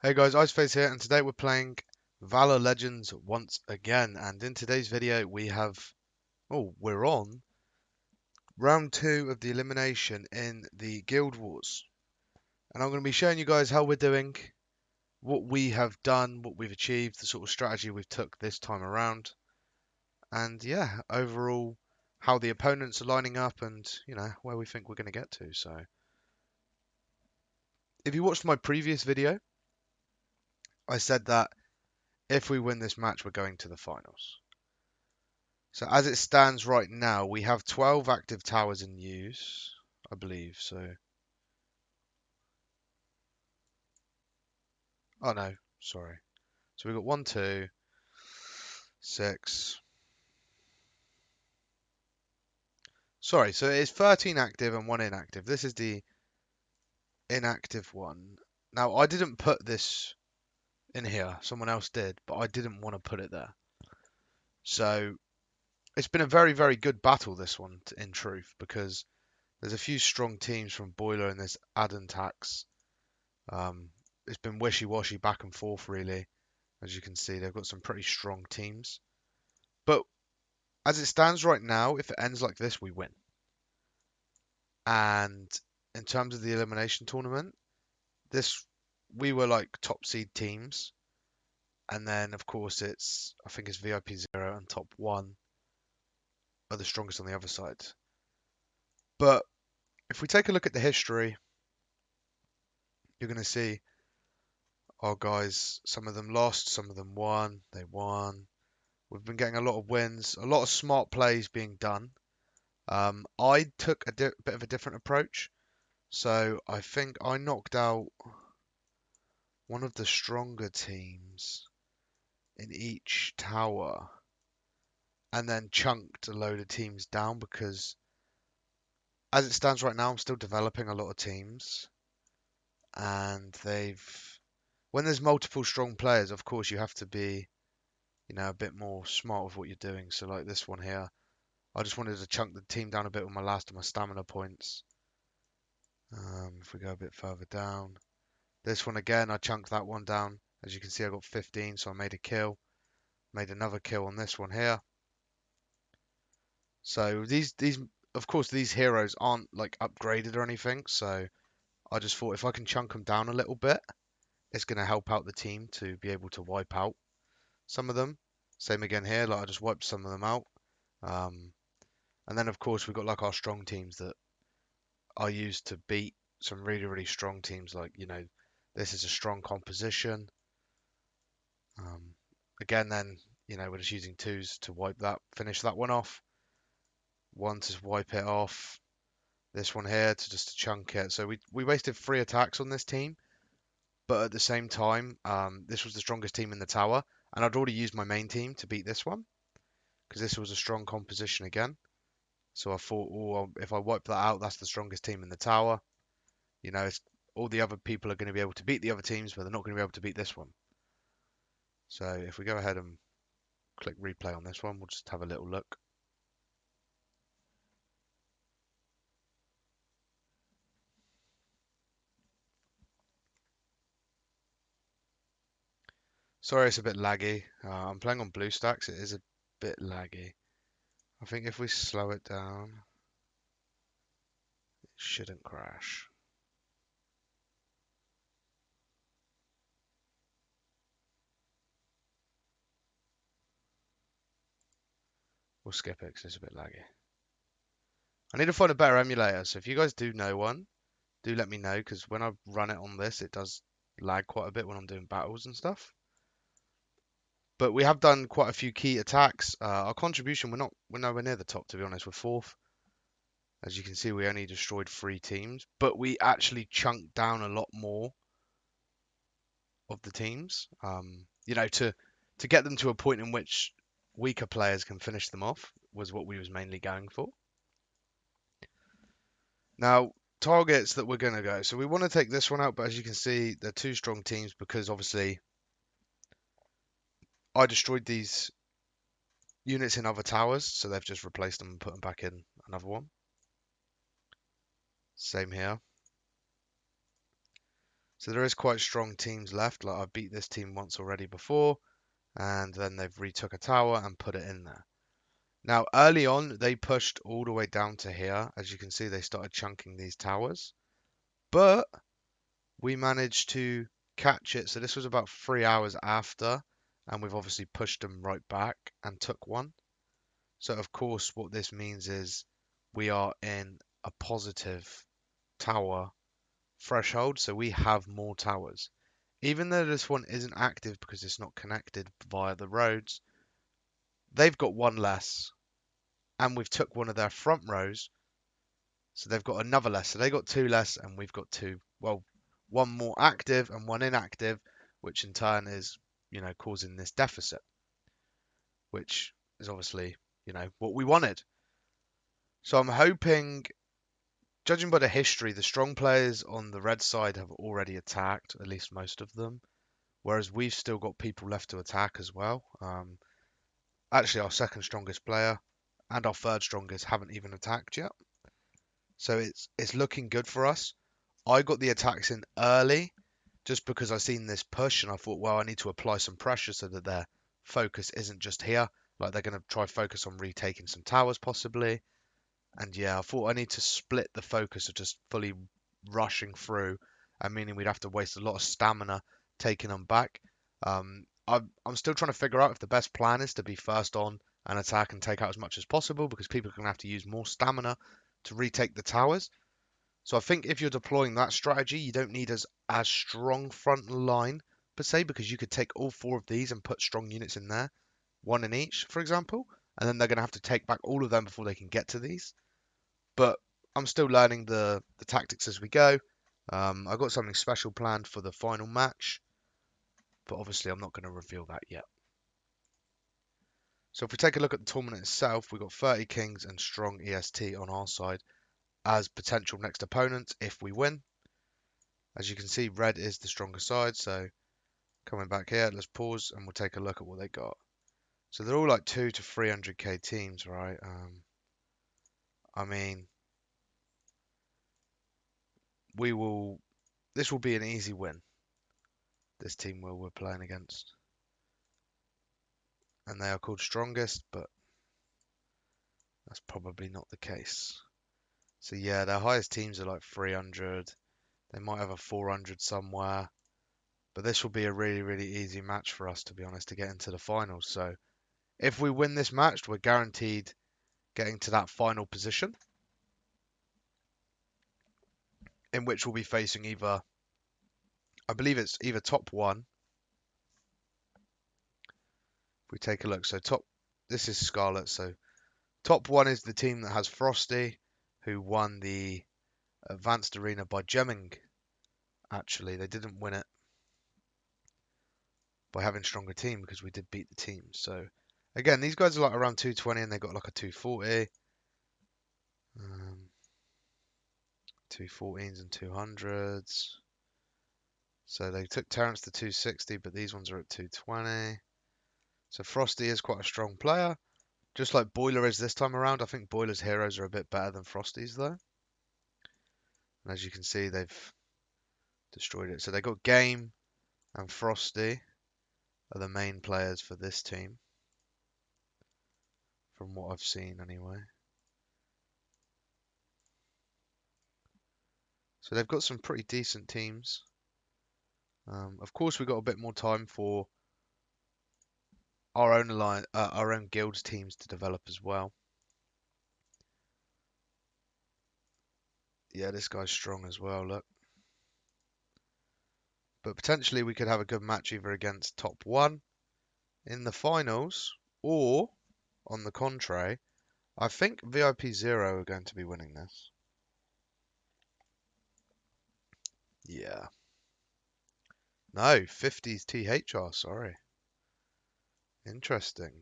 Hey guys, Iceface here, and today we're playing Valor Legends once again. And in today's video, we're on round 2 of the elimination in the Guild Wars. And I'm going to be showing you guys how we're doing, what we have done, what we've achieved, the sort of strategy we've took this time around. And yeah, overall, how the opponents are lining up and, where we think we're going to get to. So, if you watched my previous video, I said that if we win this match, we're going to the finals. So as it stands right now, we have 12 active towers in use, I believe. So, oh no, sorry. So we've got 1, 2, 6. Sorry, so it's 13 active and 1 inactive. This is the inactive one. Now, I didn't put this in here. Someone else did, but I didn't want to put it there. So it's been a very, very good battle, this one, in truth, because there's a few strong teams from Boiler and this Aden Tax. It's been wishy-washy back and forth, really. As you can see, they've got some pretty strong teams. But as it stands right now, if it ends like this, we win. And in terms of the elimination tournament, we were like top seed teams. And then, of course, I think it's VIP 0 and top 1 are the strongest on the other side. But if we take a look at the history, you're going to see our guys, some of them lost, some of them won. They won. We've been getting a lot of wins, a lot of smart plays being done. I took a bit of a different approach. So I think I knocked out one of the stronger teams in each tower and then chunked a load of teams down because as it stands right now, I'm still developing a lot of teams. And when there's multiple strong players, of course, you have to be, a bit more smart with what you're doing. So like this one here, I just wanted to chunk the team down a bit with my last of my stamina points. If we go a bit further down, this one again, I chunked that one down. As you can see, I got 15, so I made a kill. Made another kill on this one here. So of course, these heroes aren't like upgraded or anything. So I just thought if I can chunk them down a little bit, it's going to help out the team to be able to wipe out some of them. Same again here, like I just wiped some of them out. And then of course we've got like our strong teams that I used to beat some really, really strong teams. Like, this is a strong composition. Again, then, we're just using 2s to finish that one off. 1 to wipe it off. This one here to chunk it. So we wasted 3 attacks on this team. But at the same time, this was the strongest team in the tower. And I'd already used my main team to beat this one. Because this was a strong composition again. So I thought, well, if I wipe that out, that's the strongest team in the tower. All the other people are going to be able to beat the other teams, but they're not going to be able to beat this one. So if we go ahead and click replay on this one, we'll just have a little look. Sorry, it's a bit laggy. I'm playing on BlueStacks. It is a bit laggy. I think if we slow it down, it shouldn't crash. We'll skip it because it's a bit laggy. I need to find a better emulator. So if you guys do know one, do let me know because when I run it on this, it does lag quite a bit when I'm doing battles and stuff. But we have done quite a few key attacks. Our contribution, we're nowhere near the top, to be honest. We're 4th. As you can see, we only destroyed 3 teams, but we actually chunked down a lot more of the teams. To get them to a point in which weaker players can finish them off was what we was mainly going for. Now, targets that we're going to go. So we want to take this one out, but as you can see, they're 2 strong teams because obviously I destroyed these units in other towers, so they've just replaced them and put them back in another one. Same here. So there is quite strong teams left. Like I've beat this team once already before, and then they've retook a tower and put it in there. Now, early on, they pushed all the way down to here. As you can see, they started chunking these towers, but we managed to catch it. So this was about 3 hours after, and we've obviously pushed them right back and took one. So of course, what this means is we are in a positive tower threshold, so we have more towers. Even though this one isn't active because it's not connected via the roads, they've got one less, and we've took one of their front rows, so they've got another less. So they got two less, and we've got two. Well, one more active and one inactive, which in turn is, causing this deficit, which is obviously, what we wanted. So I'm hoping, judging by the history, the strong players on the red side have already attacked, at least most of them, whereas we've still got people left to attack as well. Actually, our second strongest player and our third strongest haven't even attacked yet. So it's looking good for us. I got the attacks in early just because I seen this push and I thought, well, I need to apply some pressure so that their focus isn't just here. Like they're going to try focus on retaking some towers possibly. And yeah, I thought I need to split the focus of just fully rushing through, and meaning we'd have to waste a lot of stamina taking them back. I'm still trying to figure out if the best plan is to be first on and attack and take out as much as possible because people are going to have to use more stamina to retake the towers. So I think if you're deploying that strategy, you don't need as strong front line per se, because you could take all four of these and put strong units in there, one in each, for example, and then they're going to have to take back all of them before they can get to these. But I'm still learning the tactics as we go. I've got something special planned for the final match, but obviously I'm not going to reveal that yet. So if we take a look at the tournament itself, we've got 30 kings and strong EST on our side as potential next opponents if we win. As you can see, red is the stronger side, so coming back here, let's pause and we'll take a look at what they got. So they're all like 2 to 300k teams, right? I mean, this will be an easy win, this team we're playing against. And they are called strongest, but that's probably not the case. So yeah, their highest teams are like 300. They might have a 400 somewhere. But this will be a really, really easy match for us, to be honest, to get into the finals. So if we win this match, we're guaranteed getting to that final position, in which we'll be facing either, I believe it's either top one. If we take a look, so this is Scarlet. So top one is the team that has Frosty, who won the Advanced Arena by gemming. Actually, they didn't win it by having stronger team because we did beat the team. So again, these guys are like around 220 and they got like a 240. 214s and 200s. So they took Terrence to 260, but these ones are at 220. So Frosty is quite a strong player. Just like Boiler is this time around. I think Boiler's heroes are a bit better than Frosty's though. And as you can see, they've destroyed it. So they got Game and Frosty are the main players for this team. From what I've seen anyway. So they've got some pretty decent teams. Of course, we've got a bit more time for our own guild's teams to develop as well. Yeah, this guy's strong as well, look. But potentially we could have a good match either against top one in the finals, or on the contrary, I think VIP 0 are going to be winning this. Yeah. No, 50s THR, sorry. Interesting.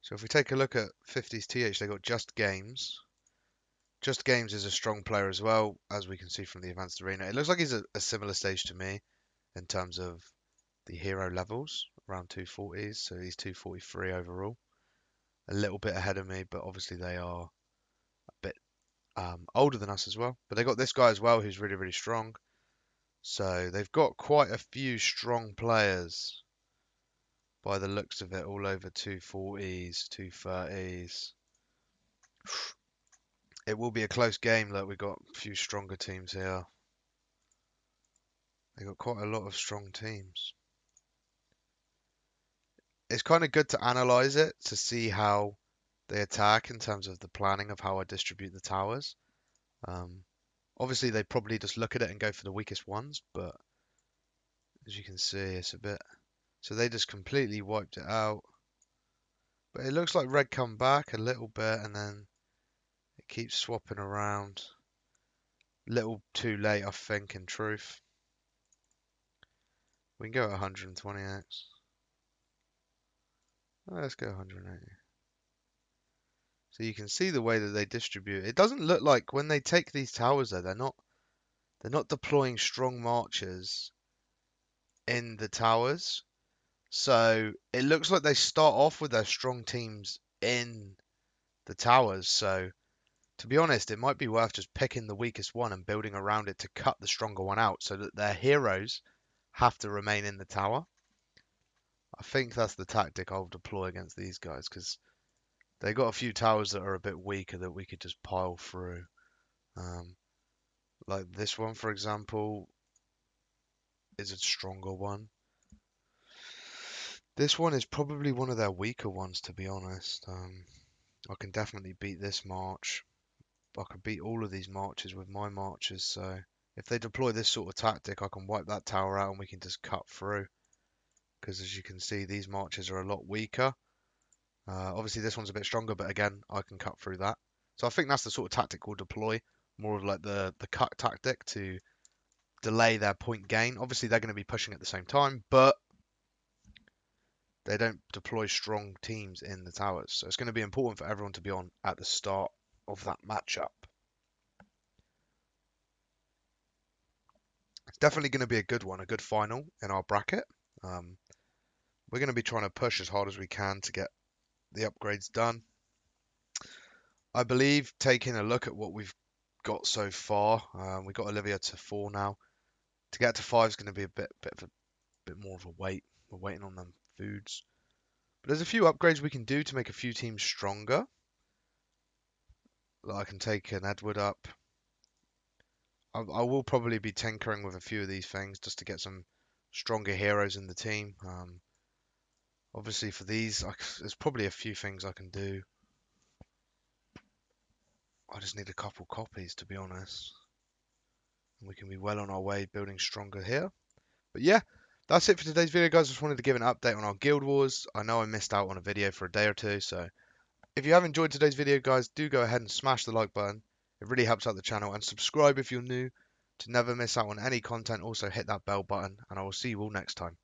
So if we take a look at 50s TH, they got Just Games. Just Games is a strong player as well, as we can see from the Advanced Arena. It looks like he's a similar stage to me in terms of the hero levels, around 240s, so he's 243 overall. A little bit ahead of me, but obviously they are a bit older than us as well. But they got this guy as well who's really, really strong. So they've got quite a few strong players by the looks of it, all over 240s, 230s. It will be a close game. Look, we've got a few stronger teams here. They've got quite a lot of strong teams. It's kind of good to analyze it to see how they attack in terms of the planning of how I distribute the towers. Obviously, they probably just look at it and go for the weakest ones, but as you can see, it's a bit... So they just completely wiped it out. But it looks like red come back a little bit, and then it keeps swapping around. Little too late, I think, in truth. We can go at 120x. Let's go 180. So you can see the way that they distribute. It doesn't look like when they take these towers though, they're not deploying strong marchers in the towers. So it looks like they start off with their strong teams in the towers. So to be honest, it might be worth just picking the weakest one and building around it to cut the stronger one out so that their heroes have to remain in the tower. I think that's the tactic I'll deploy against these guys because they got a few towers that are a bit weaker that we could just pile through. Like this one, for example, is a stronger one. This one is probably one of their weaker ones, to be honest. I can definitely beat this march. I can beat all of these marches with my marches, so if they deploy this sort of tactic, I can wipe that tower out and we can just cut through. Because as you can see, these marches are a lot weaker. Obviously, this one's a bit stronger, but again, I can cut through that. So I think that's the sort of tactic we'll deploy. More of like the cut tactic to delay their point gain. Obviously, they're going to be pushing at the same time, but they don't deploy strong teams in the towers. So it's going to be important for everyone to be on at the start of that matchup. It's definitely going to be a good one, a good final in our bracket. We're going to be trying to push as hard as we can to get the upgrades done. I believe taking a look at what we've got so far, we got Olivia to 4 now. To get to 5 is going to be a bit more of a wait. We're waiting on them foods. But there's a few upgrades we can do to make a few teams stronger. Like I can take an Edward up. I will probably be tinkering with a few of these things just to get some stronger heroes in the team. Obviously for these, there's probably a few things I can do. I just need a couple copies, to be honest. And we can be well on our way building stronger here. But yeah, that's it for today's video, guys. Just wanted to give an update on our Guild Wars. I know I missed out on a video for a day or two, so if you have enjoyed today's video, guys, do go ahead and smash the like button. It really helps out the channel, and subscribe if you're new to never miss out on any content. Also hit that bell button, and I will see you all next time.